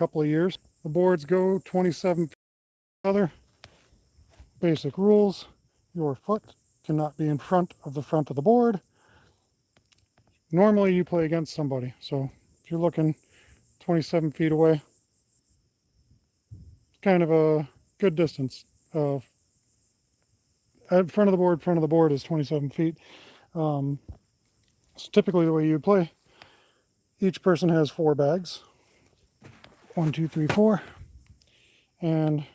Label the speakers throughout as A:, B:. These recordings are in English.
A: couple of years. The boards go 27 feet together. Basic rules: your foot cannot be in front of the board. Normally you play against somebody, so if you're looking 27 feet away, it's kind of a good distance. At front of the board is 27 feet. So typically the way you play, each person has 4 bags. 1, 2, 3, 4. And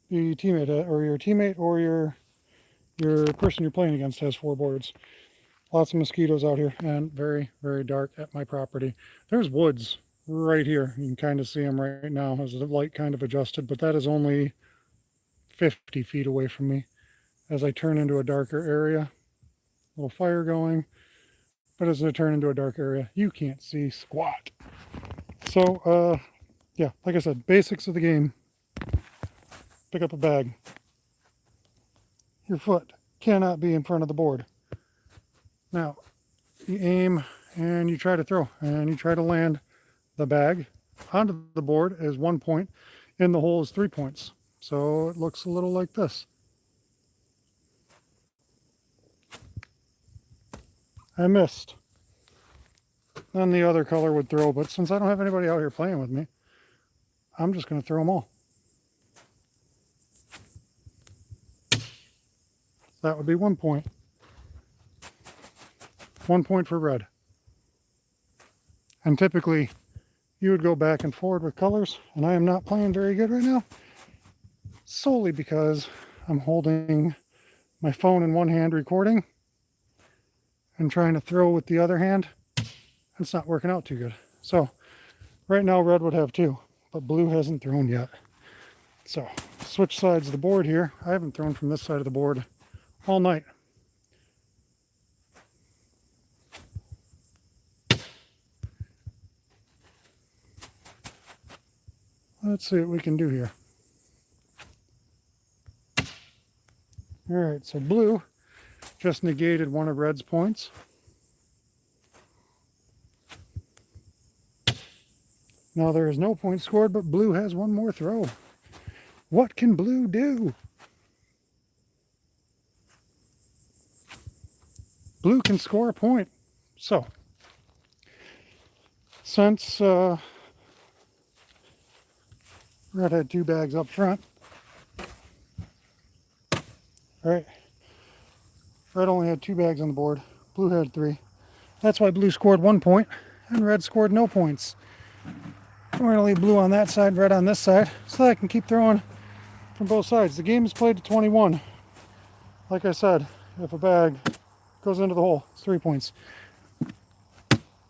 A: the teammate or your person you're playing against has 4 boards. Lots of mosquitoes out here and very, very dark at my property. There's woods right here. You can kind of see them right now as the light kind of adjusted, but that is only 50 feet away from me. As I turn into a darker area, a little fire going, but as I turn into a dark area, you can't see squat. So, yeah, like I said, basics of the game. Pick up a bag. Your foot cannot be in front of the board. Now, you aim and you try to throw, and you try to land the bag onto the board as 1 point. In the hole is 3 points. So it looks a little like this. I missed. Then the other color would throw, but since I don't have anybody out here playing with me, I'm just going to throw them all. That would be 1 point. 1 point for red. And typically you would go back and forward with colors, and I am not playing very good right now, solely because I'm holding my phone in one hand recording and trying to throw with the other hand. It's not working out too good. So right now red would have 2, but blue hasn't thrown yet. So switch sides of the board here. I haven't thrown from this side of the board all night. Let's see what we can do here. All right, so blue just negated one of red's points. Now there is no point scored, but blue has one more throw. What can blue do? Blue can score a point. So, since red had 2 bags up front, all right, red only had 2 bags on the board, blue had 3. That's why blue scored 1 point and red scored no points. I'm going to leave blue on that side, red on this side, so that I can keep throwing from both sides. The game is played to 21. Like I said, if a bag goes into the hole, it's 3 points.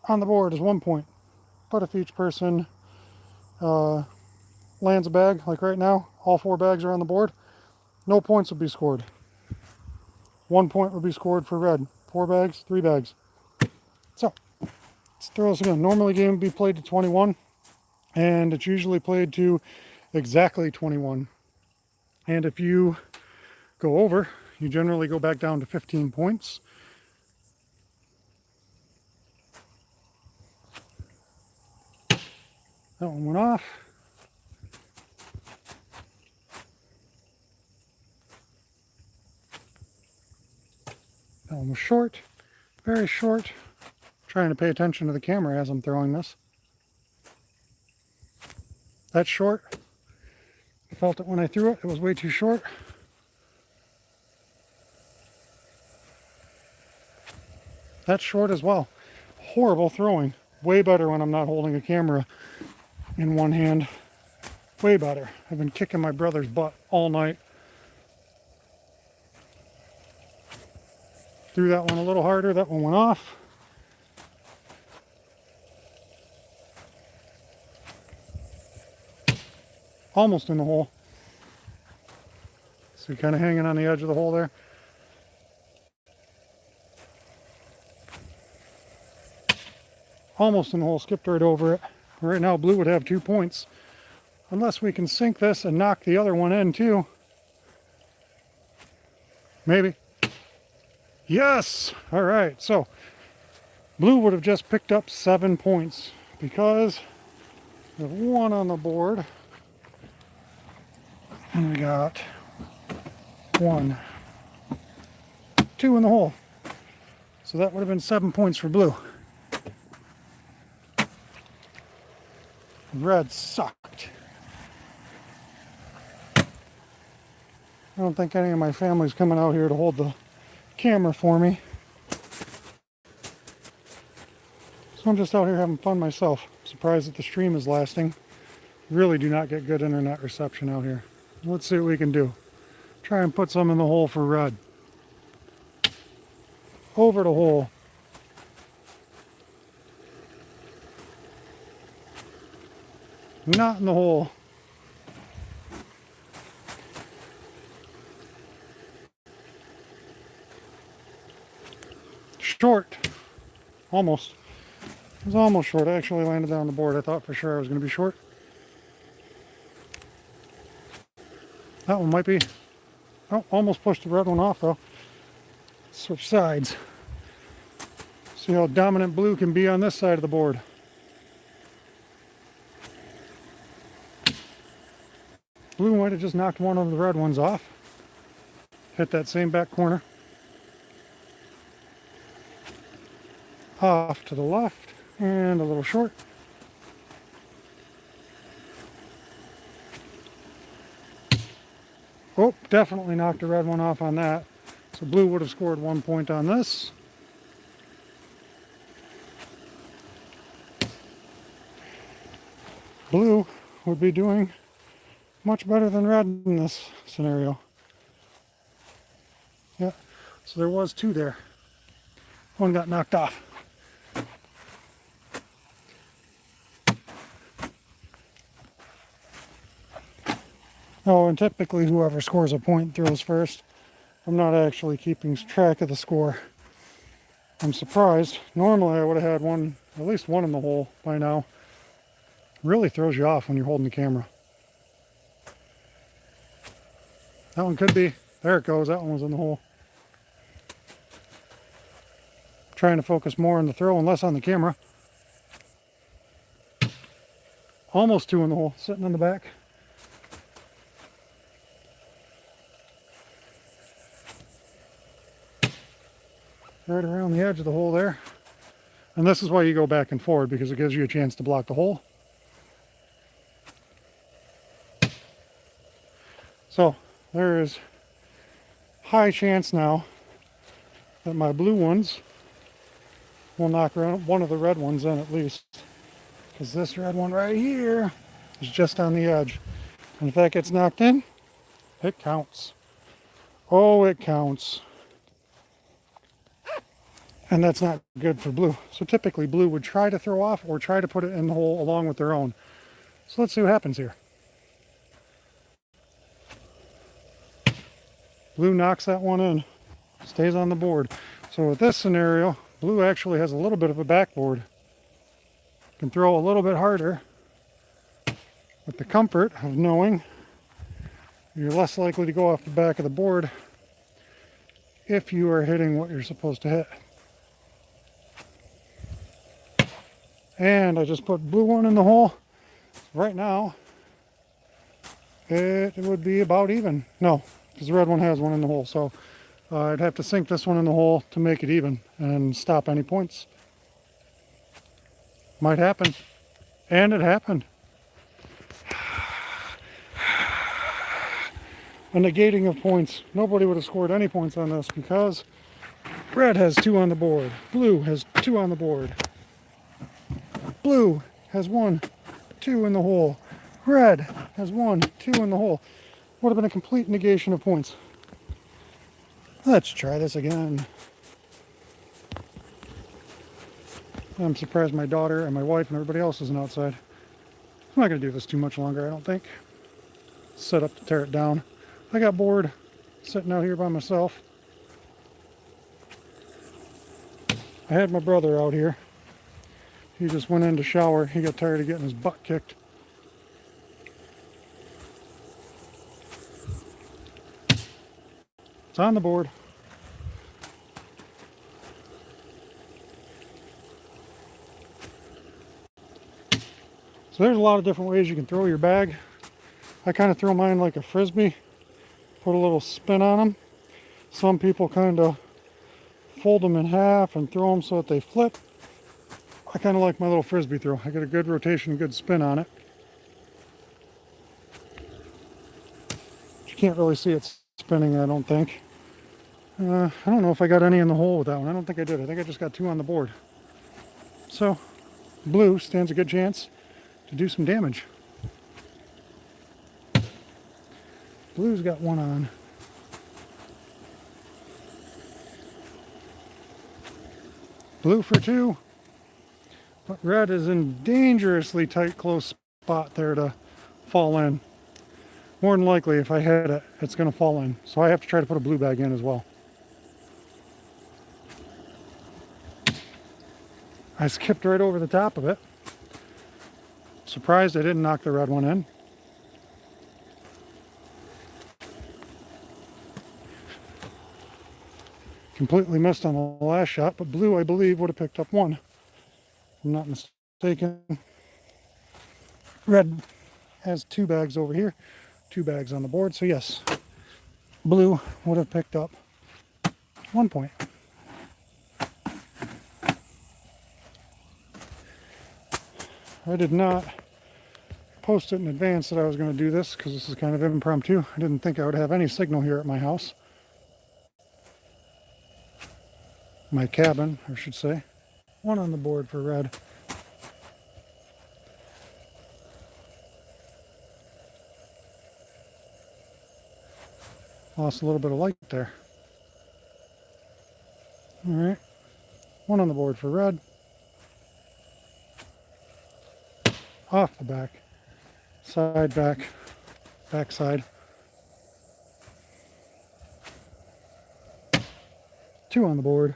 A: On the board is 1 point. But if each person lands a bag, like right now, all 4 bags are on the board, no points would be scored. 1 point would be scored for red. 4 bags, 3 bags. So, let's throw this again. Normally, the game would be played to 21, and it's usually played to exactly 21. And if you go over, you generally go back down to 15 points. That one went off. That one was short, very short. Trying to pay attention to the camera as I'm throwing this. That's short. I felt it when I threw it. It was way too short. That's short as well. Horrible throwing. Way better when I'm not holding a camera in one hand. Way better. I've been kicking my brother's butt all night. Threw that one a little harder. That one went off. Almost in the hole. So kind of hanging on the edge of the hole there. Almost in the hole, skipped right over it. Right now blue would have 2 points. Unless we can sink this and knock the other one in too. Maybe. Yes! All right, so blue would have just picked up 7 points because We have 1 on the board. And we got 1, 2 in the hole. So that would have been 7 points for blue. Red sucked. I don't think any of my family's coming out here to hold the camera for me. So I'm just out here having fun myself. Surprised that the stream is lasting. Really do not get good internet reception out here. Let's see what we can do. Try and put some in the hole for red. Over the hole. Not in the hole. Short. Almost. It was almost short. I actually landed on the board. I thought for sure I was going to be short. That one might be. Oh, almost pushed the red one off though. Switch sides. See how dominant blue can be on this side of the board. Blue might have just knocked one of the red ones off. Hit that same back corner. Off to the left and a little short. Oh, definitely knocked the red one off on that. So blue would have scored 1 point on this. Blue would be doing much better than red in this scenario. Yeah, so there was 2 there. One got knocked off. Oh, and typically whoever scores a point throws first. I'm not actually keeping track of the score. I'm surprised. Normally I would have had one, at least 1 in the hole by now. Really throws you off when you're holding the camera. That one could be. There it goes. That one was in the hole. Trying to focus more on the throw and less on the camera. Almost 2 in the hole, sitting in the back. Right around the edge of the hole there. And this is why you go back and forward, because it gives you a chance to block the hole. So there is high chance now that my blue ones will knock around one of the red ones in at least, because this red one right here is just on the edge, and if that gets knocked in, it counts. Oh, it counts. And that's not good for blue. So typically blue would try to throw off or try to put it in the hole along with their own. So let's see what happens here. Blue knocks that one in, stays on the board. So with this scenario, blue actually has a little bit of a backboard. Can throw a little bit harder with the comfort of knowing you're less likely to go off the back of the board if you are hitting what you're supposed to hit. And I just put blue one in the hole. Right now, it would be about even. No, because the red one has one in the hole. So I'd have to sink this one in the hole to make it even and stop any points. Might happen. And it happened. A negating of points. Nobody would have scored any points on this because red has 2 on the board. Blue has 2 on the board. Blue has 1, 2 in the hole. Red has 1, 2 in the hole. Would have been a complete negation of points. Let's try this again. I'm surprised my daughter and my wife and everybody else isn't outside. I'm not going to do this too much longer, I don't think. Set up to tear it down. I got bored sitting out here by myself. I had my brother out here. He just went in to shower. He got tired of getting his butt kicked. It's on the board. So there's a lot of different ways you can throw your bag. I kind of throw mine like a frisbee, put a little spin on them. Some people kind of fold them in half and throw them so that they flip. I kind of like my little frisbee throw. I get a good rotation, good spin on it. You can't really see it spinning, I don't think. I don't know if I got any in the hole with that one. I don't think I did. I think I just got 2 on the board. So, blue stands a good chance to do some damage. Blue's got 1 on. Blue for 2. But red is in dangerously tight, close spot there to fall in. More than likely, if I hit it, it's going to fall in. So I have to try to put a blue bag in as well. I skipped right over the top of it. Surprised I didn't knock the red one in. Completely missed on the last shot, but blue, I believe, would have picked up 1. If I'm not mistaken. Red has 2 bags over here, 2 bags on the board, so yes, blue would have picked up 1 point. I did not post it in advance that I was going to do this because this is kind of impromptu. I didn't think I would have any signal here at my house. My cabin, I should say. 1 on the board for red. Lost a little bit of light there. All right, 1 on the board for red. Off the back, side back, back side. 2 on the board.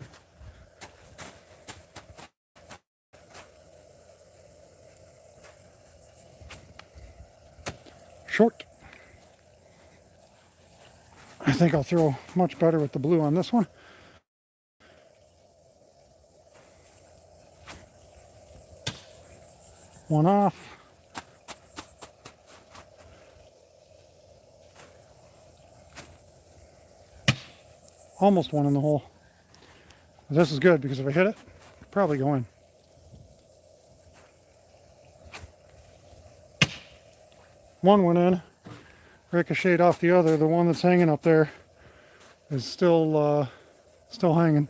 A: Short. I think I'll throw much better with the blue on this one. One off. Almost 1 in the hole. This is good because if I hit it, it'll probably go in. One went in, ricocheted off the other. The one that's hanging up there is still hanging.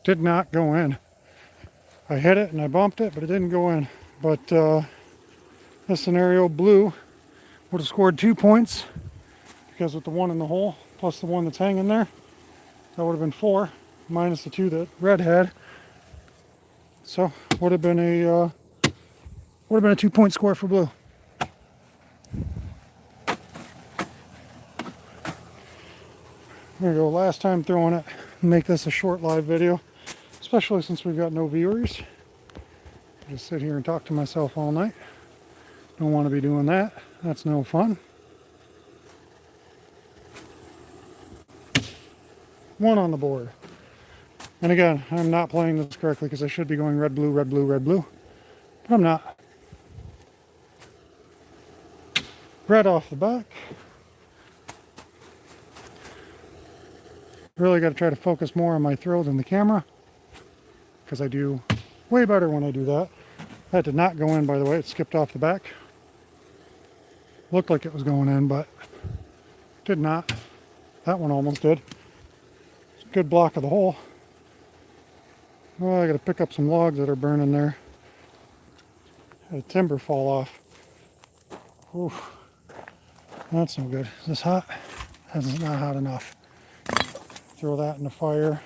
A: Did not go in. I hit it and I bumped it, but it didn't go in. But this scenario, blue would have scored 2 points because with the 1 in the hole plus the 1 that's hanging there, that would have been 4 minus the 2 that red had. So would have been a 2-point score for blue. There you go. Last time throwing it. Make this a short live video, especially since we've got no viewers. Just sit here and talk to myself all night. Don't want to be doing that. That's no fun. 1 on the board. And again, I'm not playing this correctly because I should be going red, blue, red, blue, red, blue. But I'm not. Red off the back. Really got to try to focus more on my throw than the camera because I do way better when I do that. That did not go in, by the way. It skipped off the back. Looked like it was going in, but did not. That one almost did. It's a good block of the hole. Well, I got to pick up some logs that are burning there. Had a timber fall off. Oof. That's no good. Is this hot? That's not hot enough. Throw that in the fire.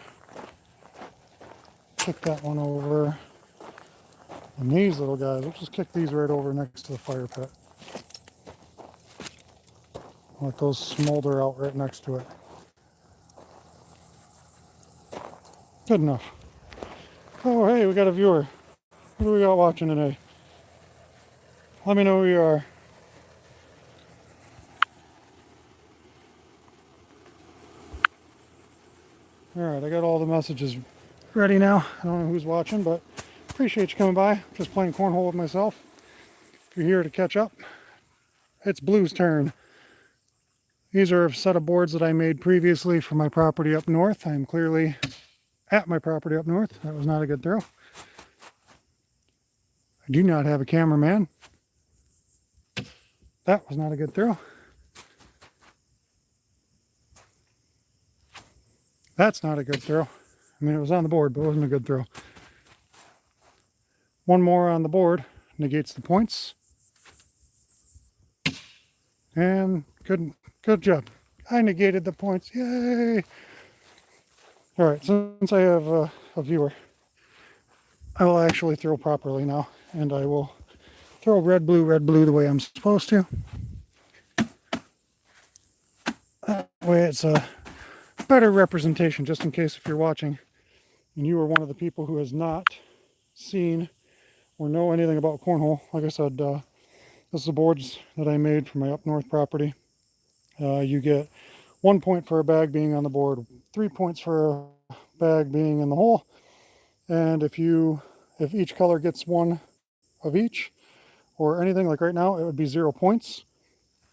A: Kick that one over. And these little guys, let's just kick these right over next to the fire pit. Let those smolder out right next to it. Good enough. Oh, hey, we got a viewer. Who do we got watching today? Let me know who you are. Alright, I got all the messages ready now. I don't know who's watching, but appreciate you coming by. Just playing cornhole with myself. If you're here to catch up, it's Blue's turn. These are a set of boards that I made previously for my property up north. I'm clearly at my property up north. That was not a good throw. I do not have a cameraman. That was not a good throw. That's not a good throw. I mean, it was on the board, but it wasn't a good throw. One more on the board negates the points. And good job. I negated the points. Yay! All right, since I have a viewer, I will actually throw properly now, and I will throw red, blue the way I'm supposed to. That way it's a better representation, just in case if you're watching and you are one of the people who has not seen or know anything about cornhole. Like I said, this is the boards that I made for my up north property. You get 1 point for a bag being on the board, 3 points for a bag being in the hole, and if each color gets one of each or anything, like right now it would be 0 points.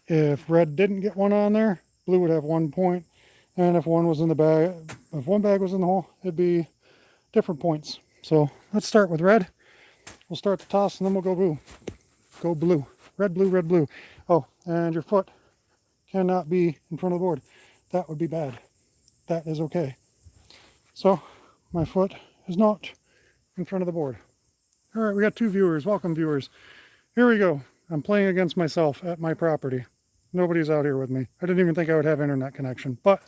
A: If red didn't get one on there, blue would have 1 point, and if one was in the bag, if one bag was in the hole, it'd be different points. So let's start with red. We'll start the toss and then we'll go blue. Go blue. Red, blue. Oh, and your foot cannot be in front of the board. That would be bad. That is okay. So my foot is not in front of the board. All right, we got 2 viewers. Welcome, viewers. Here we go. I'm playing against myself at my property. Nobody's out here with me. I didn't even think I would have internet connection, but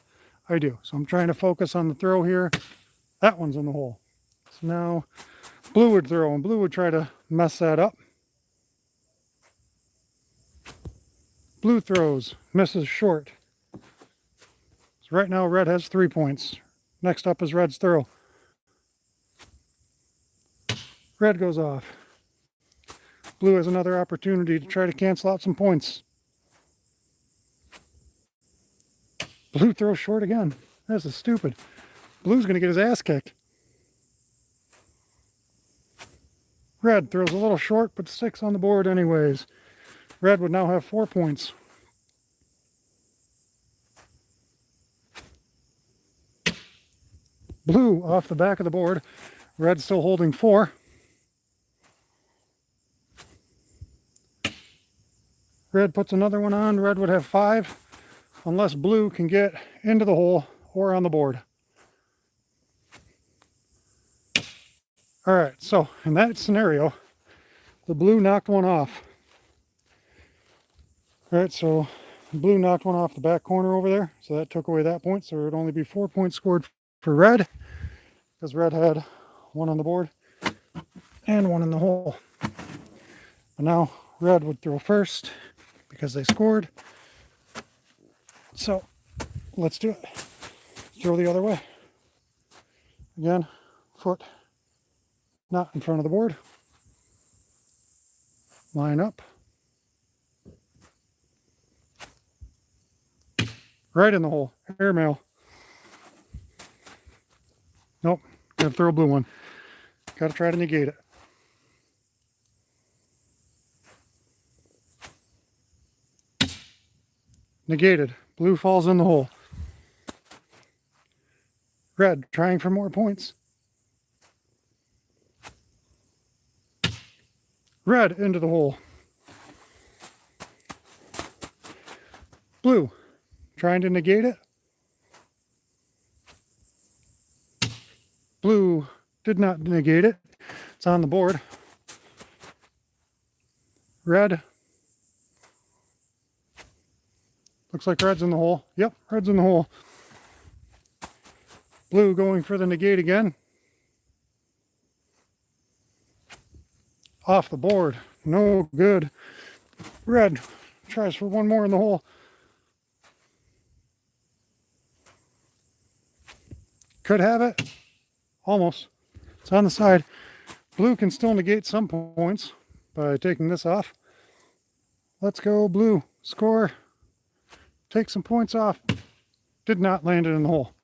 A: I do. So I'm trying to focus on the throw here. That one's in the hole. So now blue would throw, and blue would try to mess that up. Blue throws, misses short. So right now red has 3 points. Next up is red's throw. Red goes off. Blue has another opportunity to try to cancel out some points. Blue throws short again. This is stupid. Blue's going to get his ass kicked. Red throws a little short, but sticks on the board anyways. Red would now have 4 points. Blue off the back of the board. Red still holding 4. Red puts another one on. Red would have 5, unless blue can get into the hole or on the board. All right, so in that scenario, the blue knocked one off. All right, so blue knocked one off the back corner over there, so that took away that point. So it would only be 4 points scored for red, because red had one on the board and one in the hole. But now red would throw first because they scored. So let's do it. Throw the other way. Again, foot not in front of the board. Line up. Right in the hole. Airmail. Nope. Gotta throw a blue one. Gotta try to negate it. Negated. Blue falls in the hole. Red trying for more points. Red into the hole. Blue trying to negate it. Blue did not negate it. It's on the board. Red. Looks like red's in the hole. Yep, red's in the hole. Blue going for the negate again. Off the board. No good. Red tries for one more in the hole. Could have it. Almost. It's on the side. Blue can still negate some points by taking this off. Let's go blue. Score. Take some points off. Did not land it in the hole.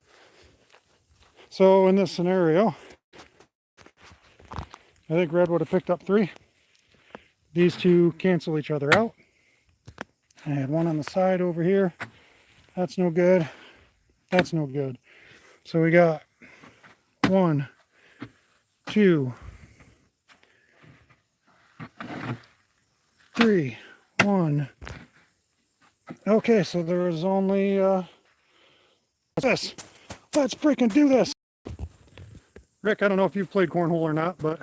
A: So in this scenario, I think red would have picked up 3. These two cancel each other out. I had one on the side over here. That's no good. That's no good. So we got 1, 2, 3, 1. Okay, so there was only this. Let's freaking do this. Rick, I don't know if you've played cornhole or not, but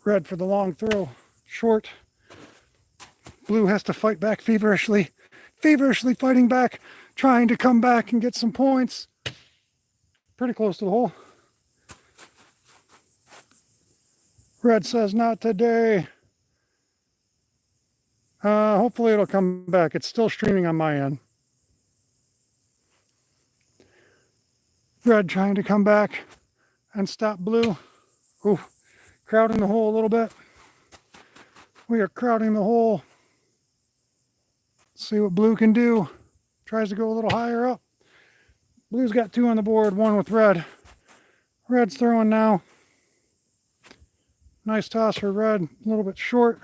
A: red for the long throw, short. Blue has to fight back feverishly fighting back, trying to come back and get some points. Pretty close to the hole. Red says, not today. Hopefully it'll come back. It's still streaming on my end. Red trying to come back and stop blue. Ooh, crowding the hole a little bit. We are crowding the hole. See what blue can do. Tries to go a little higher up. Blue's got 2 on the board, 1 with red. Red's throwing now. Nice toss for red, a little bit short.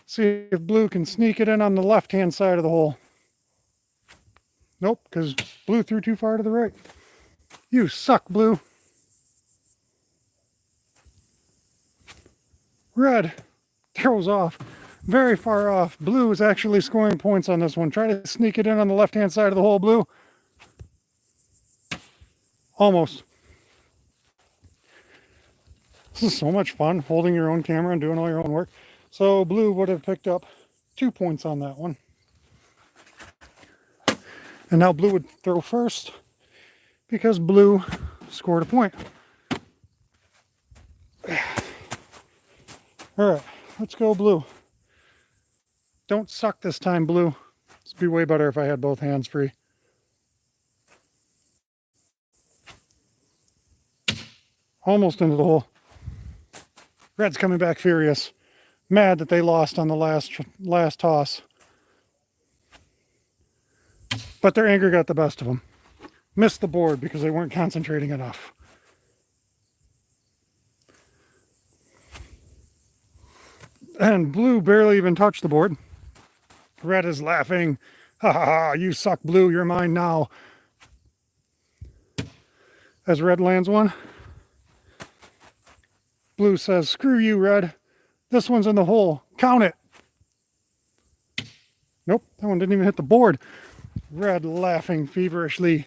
A: See if blue can sneak it in on the left-hand side of the hole. Nope, because blue threw too far to the right. You suck, blue. Red throws off, very far off. Blue is actually scoring points on this one. Try to sneak it in on the left-hand side of the hole, blue. Almost. This is so much fun, holding your own camera and doing all your own work. So blue would have picked up 2 points on that one. And now blue would throw first because blue scored a point. All right, let's go blue. Don't suck this time, blue. This would be way better if I had both hands free. Almost into the hole. Red's coming back furious. Mad that they lost on the last toss. But their anger got the best of them. Missed the board because they weren't concentrating enough. And blue barely even touched the board. Red is laughing. Ha ha ha, you suck, blue, you're mine now. As red lands one. Blue says, screw you, red. This one's in the hole. Count it. Nope, that one didn't even hit the board. Red laughing feverishly.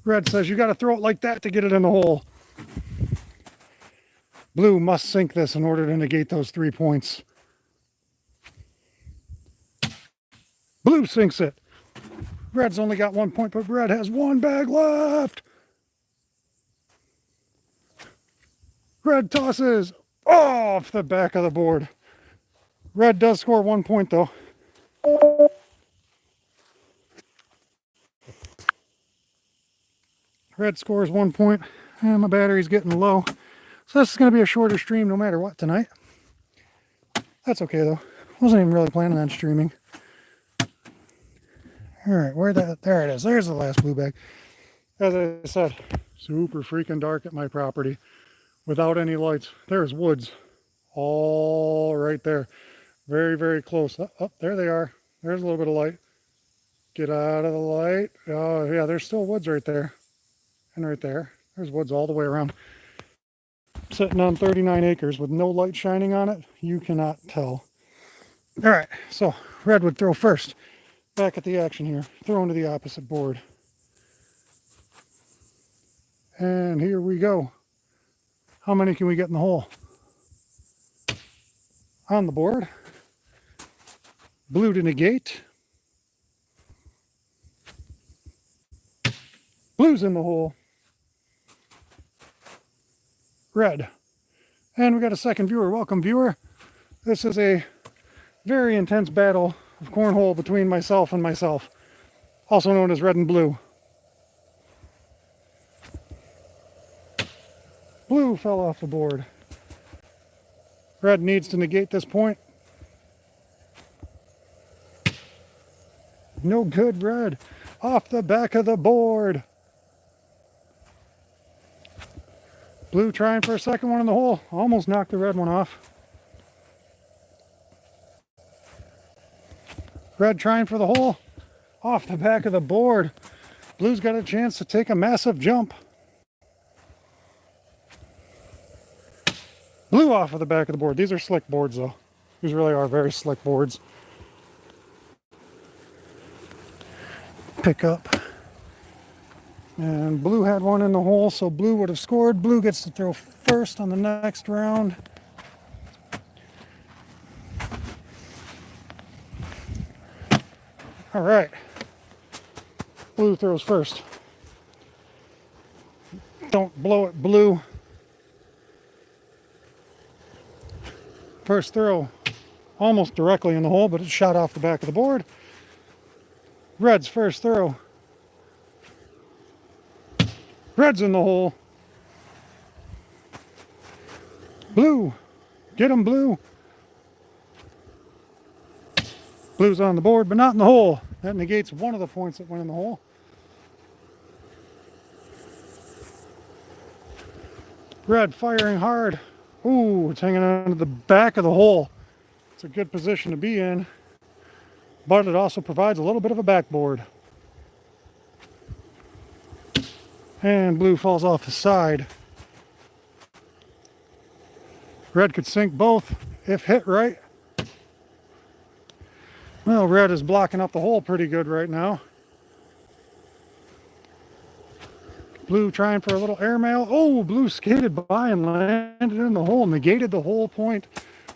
A: Red says, you got to throw it like that to get it in the hole. Blue must sink this in order to negate those 3 points. Blue sinks it. Red's only got 1 point, but red has 1 bag left. Red tosses off the back of the board. Red does score 1 point though. Red scores 1 point, and my battery's getting low. So this is going to be a shorter stream no matter what tonight. That's okay though. Wasn't even really planning on streaming. All right, there it is. There's the last blue bag. As I said, super freaking dark at my property without any lights. There's woods all right there. Very, very close. Oh, there they are. There's a little bit of light. Get out of the light. Oh, yeah, there's still woods right there. And right there. There's woods all the way around. Sitting on 39 acres with no light shining on it. You cannot tell. All right, so red would throw first. Back at the action here. Throwing to the opposite board. And here we go. How many can we get in the hole? On the board. Blue to negate. Blue's in the hole. Red. And we got a second viewer. Welcome, viewer. This is a very intense battle of cornhole between myself and myself, also known as red and blue. Blue fell off the board. Red needs to negate this point. No good, red. Off the back of the board. Blue trying for a second one in the hole. Almost knocked the red one off. Red trying for the hole. Off the back of the board. Blue's got a chance to take a massive jump. Blue off of the back of the board. These are slick boards though. These really are very slick boards. Pick up. And blue had one in the hole, so blue would have scored. Blue gets to throw first on the next round. All right. Blue throws first. Don't blow it, blue. First throw almost directly in the hole, but it shot off the back of the board. Red's first throw. Red's in the hole. Blue. Get him, blue. Blue's on the board, but not in the hole. That negates one of the points that went in the hole. Red firing hard. Ooh, it's hanging onto the back of the hole. It's a good position to be in, but it also provides a little bit of a backboard. And blue falls off the side. Red could sink both if hit right. Well, red is blocking up the hole pretty good right now. Blue trying for a little airmail. Oh, blue skated by and landed in the hole. Negated the whole point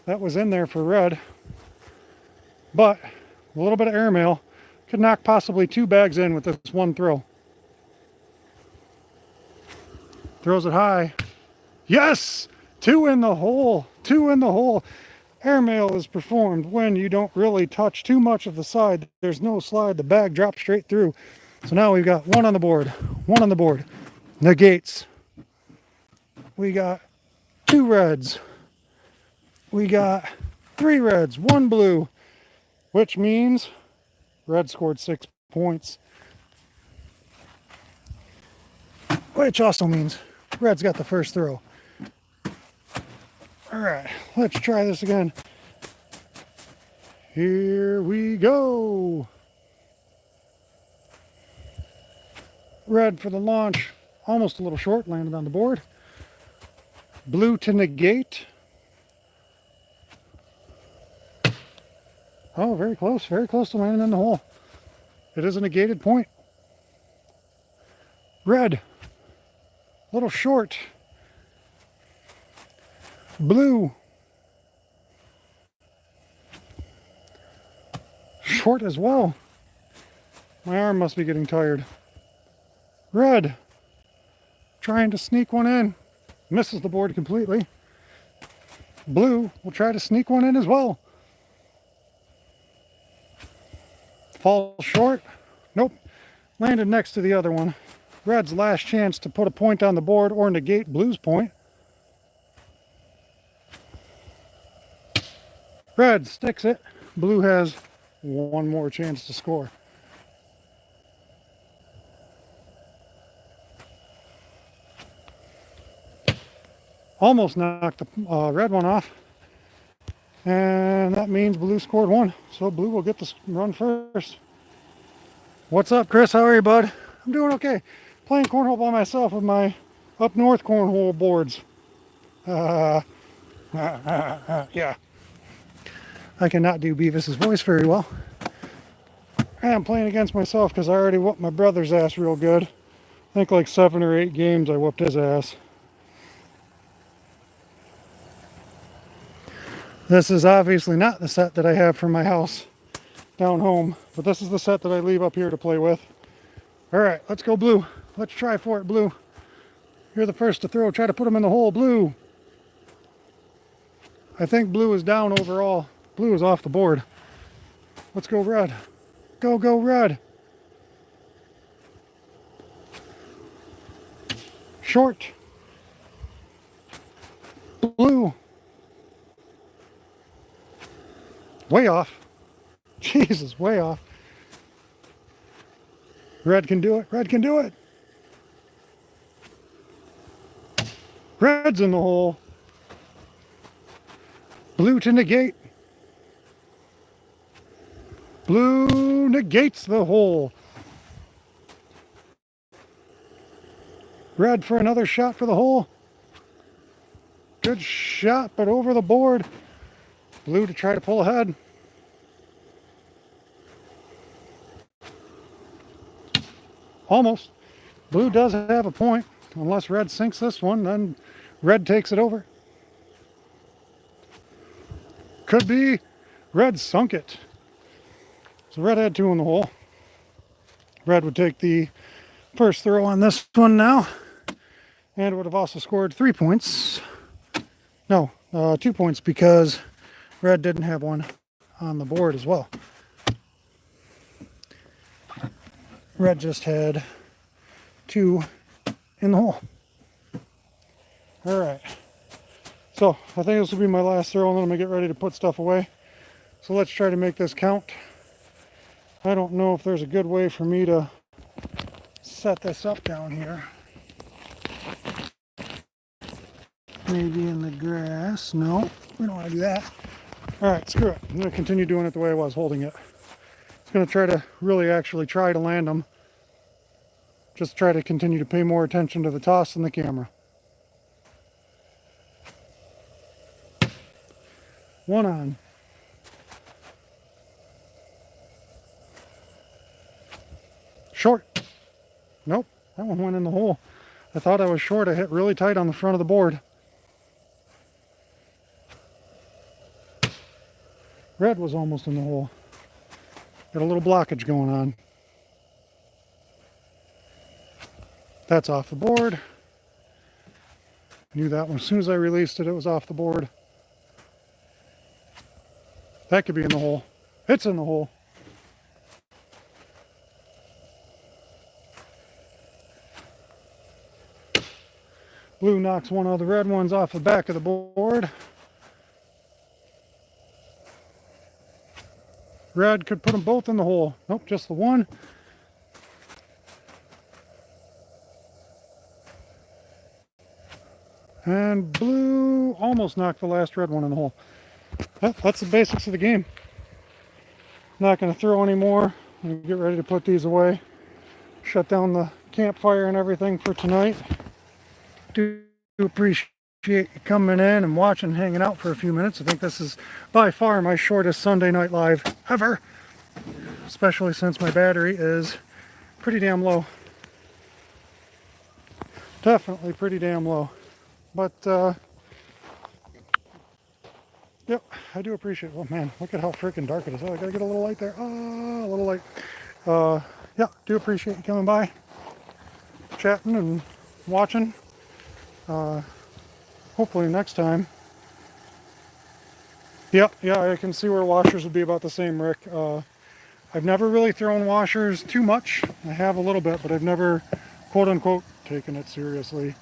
A: that was in there for red. But a little bit of airmail could knock possibly 2 bags in with this one throw. Throws it high. Yes! 2 in the hole. 2 in the hole. Airmail is performed when you don't really touch too much of the side. There's no slide. The bag drops straight through. So now we've got 1 on the board. 1 on the board. Negates. We got 2 reds. We got 3 reds, 1 blue, which means red scored 6 points. Which also means red's got the first throw. All right, let's try this again. Here we go. Red for the launch, almost a little short, landed on the board. Blue to negate. Oh, very close to landing in the hole. It is a negated point. Red, a little short. Blue, short as well. My arm must be getting tired. Red, trying to sneak one in. Misses the board completely. Blue will try to sneak one in as well. Falls short. Nope. Landed next to the other one. Red's last chance to put a point on the board or negate blue's point. Red sticks it. Blue has one more chance to score. Almost knocked the red one off. And that means blue scored 1. So blue will get the run first. What's up, Chris? How are you, bud? I'm doing okay. Playing cornhole by myself with my up north cornhole boards. Yeah. I cannot do Beavis's voice very well. And I'm playing against myself because I already whooped my brother's ass real good. I think like 7 or 8 games I whooped his ass. This is obviously not the set that I have from my house down home, but this is the set that I leave up here to play with. All right, let's go blue. Let's try for it, blue. You're the first to throw. Try to put them in the hole, blue. I think blue is down overall. Blue is off the board. Let's go red. Go, go red. Short. Blue. Way off. Jesus, way off. Red can do it. Red can do it. Red's in the hole. Blue to negate. Blue negates the hole. Red for another shot for the hole. Good shot, but over the board. Blue to try to pull ahead. Almost. Blue does have a point. Unless red sinks this one, then red takes it over. Could be. Red sunk it. So red had 2 in the hole. Red would take the first throw on this one now. And would have also scored 3 points. No, 2 points because red didn't have one on the board as well. Red just had 2 in the hole. All right. So I think this will be my last throw, and then I'm gonna get ready to put stuff away. So let's try to make this count. I don't know if there's a good way for me to set this up down here. Maybe in the grass. No, we don't want to do that. All right, screw it. I'm going to continue doing it the way I was holding it. I'm going to try to really actually try to land them. Just try to continue to pay more attention to the toss than the camera. One on. Short. Nope, that one went in the hole. I thought I was short. I hit really tight on the front of the board. Red was almost in the hole. Got a little blockage going on. That's off the board. Knew that one. As soon as I released it, it was off the board. That could be in the hole. It's in the hole. Blue knocks one of the red ones off the back of the board. Red could put them both in the hole. Nope, just the one. And blue almost knocked the last red one in the hole. That's the basics of the game. Not going to throw any more. I'm going to get ready to put these away. Shut down the campfire and everything for tonight. Do appreciate you coming in and watching, hanging out for a few minutes. I think this is by far my shortest Sunday Night Live ever, especially since my battery is pretty damn low. Definitely pretty damn low. But yep, I do appreciate it. Oh man, look at how freaking dark it is. Oh, I gotta get a little light there. Oh, a little light. Yeah, do appreciate you coming by, chatting and watching. Hopefully next time. Yeah, I can see where washers would be about the same, Rick. I've never really thrown washers too much. I have a little bit, but I've never, quote unquote, taken it seriously.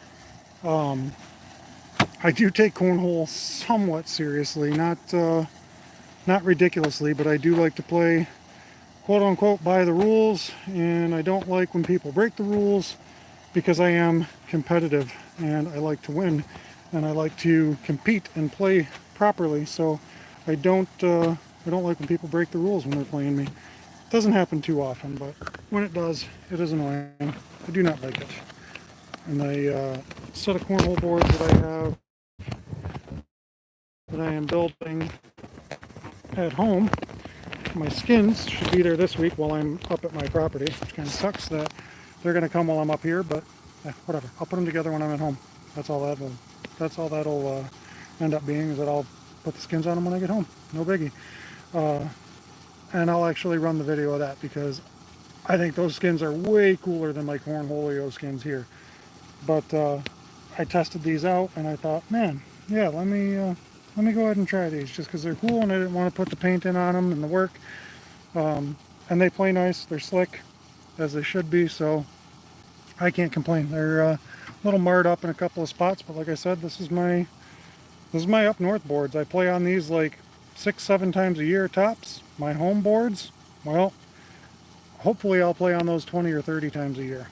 A: I do take cornhole somewhat seriously, not ridiculously, but I do like to play, quote unquote, by the rules, and I don't like when people break the rules because I am competitive and I like to win and I like to compete and play properly. So I don't like when people break the rules when they're playing me. It doesn't happen too often, but when it does, it is annoying. I do not like it. And the set of cornhole boards that I have, that I am building at home, my skins should be there this week while I'm up at my property, which kind of sucks that they're going to come while I'm up here, but whatever. I'll put them together when I'm at home. That's all that'll end up being, is that I'll put the skins on them when I get home. No biggie. And I'll actually run the video of that because I think those skins are way cooler than my Cornholio skins here. But I tested these out and I thought, man, yeah, let me go ahead and try these just because they're cool and I didn't want to put the paint in on them and the work. And they play nice. They're slick, as they should be, so I can't complain. They're a little marred up in a couple of spots, but like I said, this is my up north boards. I play on these like 6-7 times a year tops. My home boards, well, hopefully I'll play on those 20 or 30 times a year.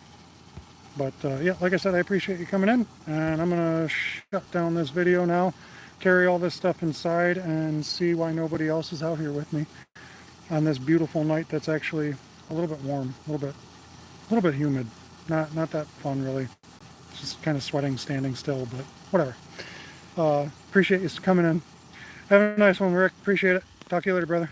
A: But yeah, like I said, I appreciate you coming in, and I'm going to shut down this video now, carry all this stuff inside, and see why nobody else is out here with me on this beautiful night that's actually a little bit warm, a little bit humid. Not that fun, really. Just kind of sweating standing still, but whatever. Appreciate you coming in. Have a nice one, Rick. Appreciate it. Talk to you later, brother.